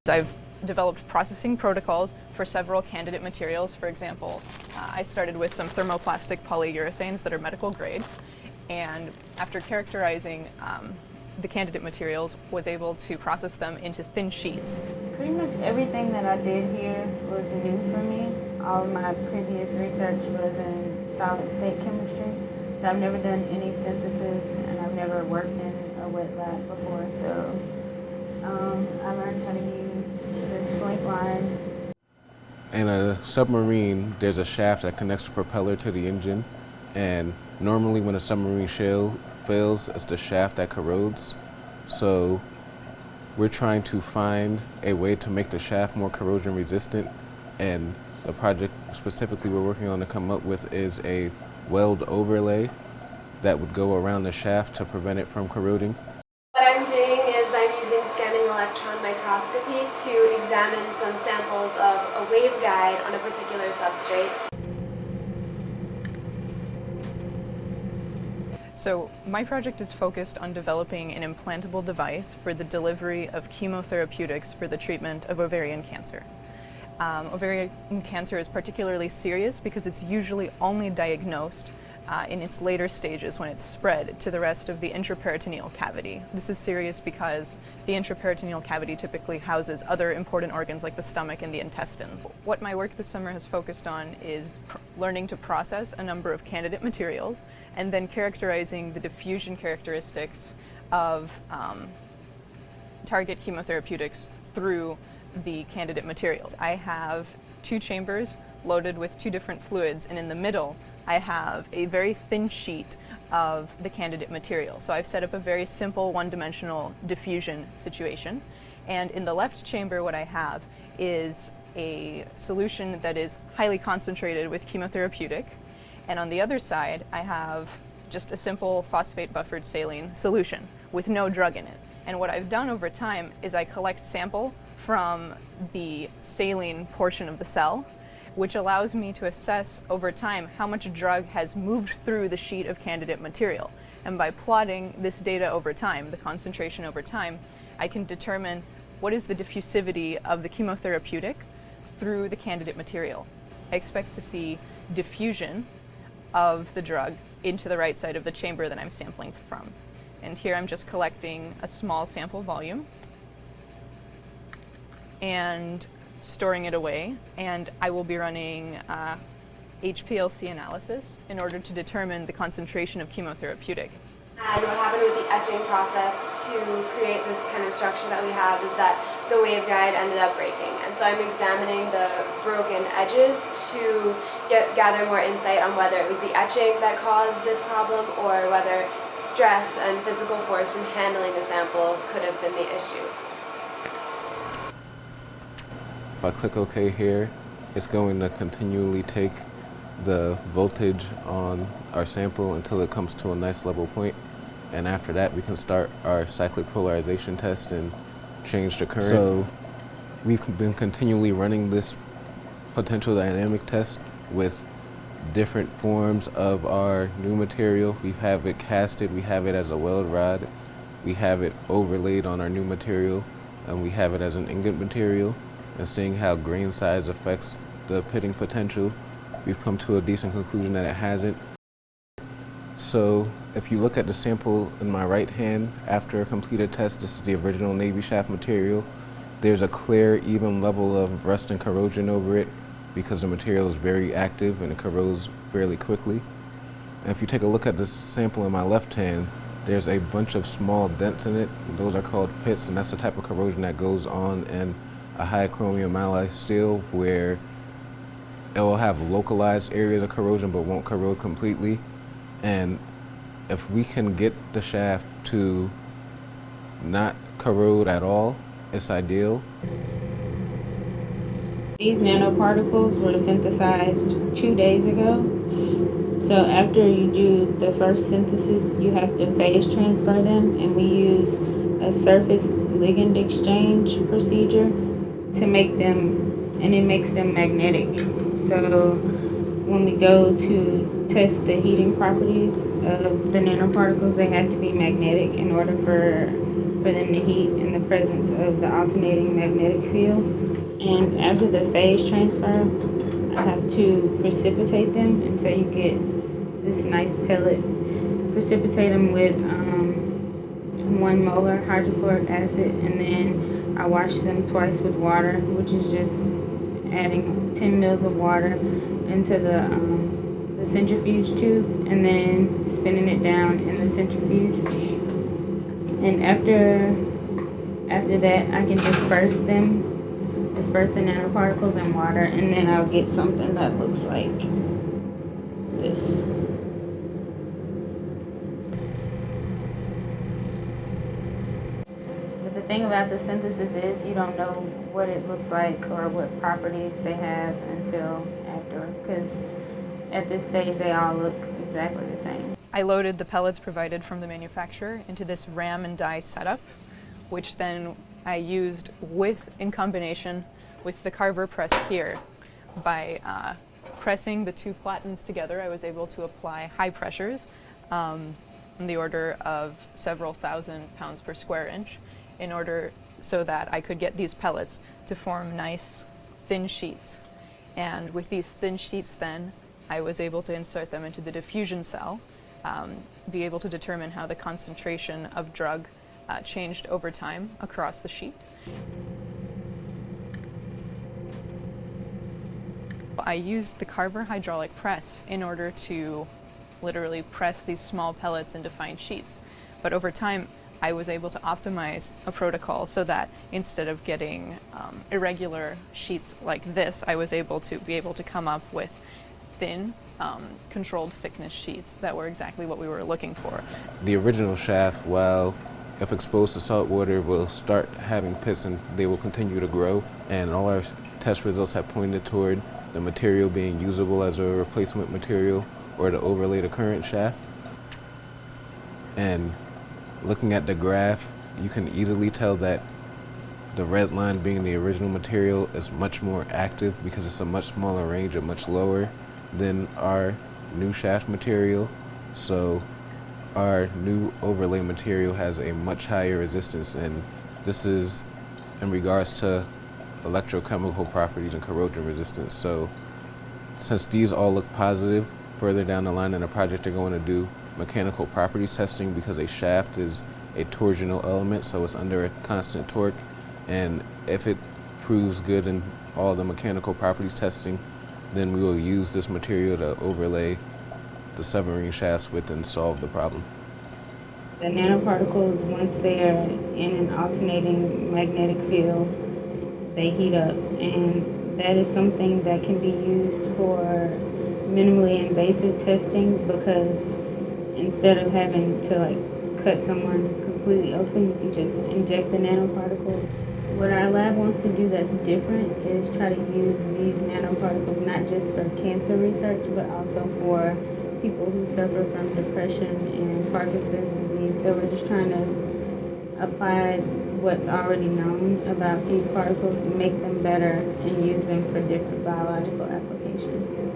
I've developed processing protocols for several candidate materials. For example, I started with some thermoplastic polyurethanes that are medical grade, and after characterizing the candidate materials, was able to process them into thin sheets. Pretty much everything that I did here was new for me. All of my previous research was in solid state chemistry, so I've never done any synthesis, and I've never worked in a wet lab before, so I learned how to use the slink line. In a submarine, there's a shaft that connects the propeller to the engine, and normally when a submarine shell fails, it's the shaft that corrodes. So we're trying to find a way to make the shaft more corrosion resistant, and the project specifically we're working on to come up with is a weld overlay that would go around the shaft to prevent it from corroding. What I'm doing is I'm using scanning electron microscopy to examine some samples of a waveguide on a particular substrate. So my project is focused on developing an implantable device for the delivery of chemotherapeutics for the treatment of ovarian cancer. Ovarian cancer is particularly serious because it's usually only diagnosed in its later stages when it's spread to the rest of the intraperitoneal cavity. This is serious because the intraperitoneal cavity typically houses other important organs like the stomach and the intestines. What my work this summer has focused on is learning to process a number of candidate materials and then characterizing the diffusion characteristics of target chemotherapeutics through the candidate materials. I have two chambers loaded with two different fluids, and in the middle I have a very thin sheet of the candidate material. So I've set up a very simple one-dimensional diffusion situation. And in the left chamber, what I have is a solution that is highly concentrated with chemotherapeutic. And on the other side, I have just a simple phosphate buffered saline solution with no drug in it. And what I've done over time is I collect sample from the saline portion of the cell, which allows me to assess over time how much drug has moved through the sheet of candidate material. And by plotting this data over time, the concentration over time, I can determine what is the diffusivity of the chemotherapeutic through the candidate material. I expect to see diffusion of the drug into the right side of the chamber that I'm sampling from. And here I'm just collecting a small sample volume and storing it away, and I will be running HPLC analysis in order to determine the concentration of chemotherapeutic. And what happened with the etching process to create this kind of structure that we have is that the waveguide ended up breaking. And so I'm examining the broken edges to gather more insight on whether it was the etching that caused this problem or whether stress and physical force from handling the sample could have been the issue. If I click OK here, it's going to continually take the voltage on our sample until it comes to a nice level point. And after that, we can start our cyclic polarization test and change the current. So we've been continually running this potential dynamic test with different forms of our new material. We have it casted, we have it as a weld rod, we have it overlaid on our new material, and we have it as an ingot material. And seeing how grain size affects the pitting potential, we've come to a decent conclusion that it hasn't. So if you look at the sample in my right hand after a completed test, this is the original Navy shaft material. There's a clear, even level of rust and corrosion over it because the material is very active and it corrodes fairly quickly. And if you take a look at this sample in my left hand, there's a bunch of small dents in it. Those are called pits, and that's the type of corrosion that goes on in a high chromium alloy steel, where it will have localized areas of corrosion but won't corrode completely. And if we can get the shaft to not corrode at all, it's ideal. These nanoparticles were synthesized 2 days ago. So after you do the first synthesis, you have to phase transfer them, and we use a surface ligand exchange procedure to make them, and it makes them magnetic. So when we go to test the heating properties, of the nanoparticles, they have to be magnetic in order for them to heat in the presence of the alternating magnetic field. And after the phase transfer, I have to precipitate them until you get this nice pellet. Precipitate them with 1 molar hydrochloric acid, and then I wash them twice with water, which is just adding 10 mils of water into the centrifuge tube, and then spinning it down in the centrifuge. And after that, I can disperse the nanoparticles in water, and then I'll get something that looks like this. But the thing about the synthesis is you don't know what it looks like or what properties they have until after, because at this stage they all look exactly the same. I loaded the pellets provided from the manufacturer into this ram and die setup, which then I used in combination with the carver press here. By pressing the 2 platens together, I was able to apply high pressures in the order of several thousand pounds per square inch, in order so that I could get these pellets to form nice thin sheets. And with these thin sheets then, I was able to insert them into the diffusion cell, be able to determine how the concentration of drug changed over time across the sheet. I used the carver hydraulic press in order to literally press these small pellets into fine sheets. But over time, I was able to optimize a protocol so that instead of getting irregular sheets like this, I was able to come up with thin, controlled thickness sheets that were exactly what we were looking for. The original shaft, while if exposed to salt water, will start having pits and they will continue to grow. And all our test results have pointed toward the material being usable as a replacement material or to overlay the current shaft. And looking at the graph, you can easily tell that the red line being the original material is much more active because it's a much smaller range and much lower than our new shaft material. So our new overlay material has a much higher resistance, and this is in regards to electrochemical properties and corrosion resistance. So since these all look positive, further down the line in the project they're going to do mechanical properties testing, because a shaft is a torsional element, so it's under a constant torque, and if it proves good in all the mechanical properties testing, then we will use this material to overlay the submarine shafts with and solve the problem. The nanoparticles, once they are in an alternating magnetic field, they heat up, and that is something that can be used for minimally invasive testing, because instead of having to cut someone completely open, you can just inject the nanoparticles. What our lab wants to do that's different is try to use these nanoparticles not just for cancer research, but also for people who suffer from depression and Parkinson's disease. So we're just trying to apply what's already known about these particles, make them better, and use them for different biological applications.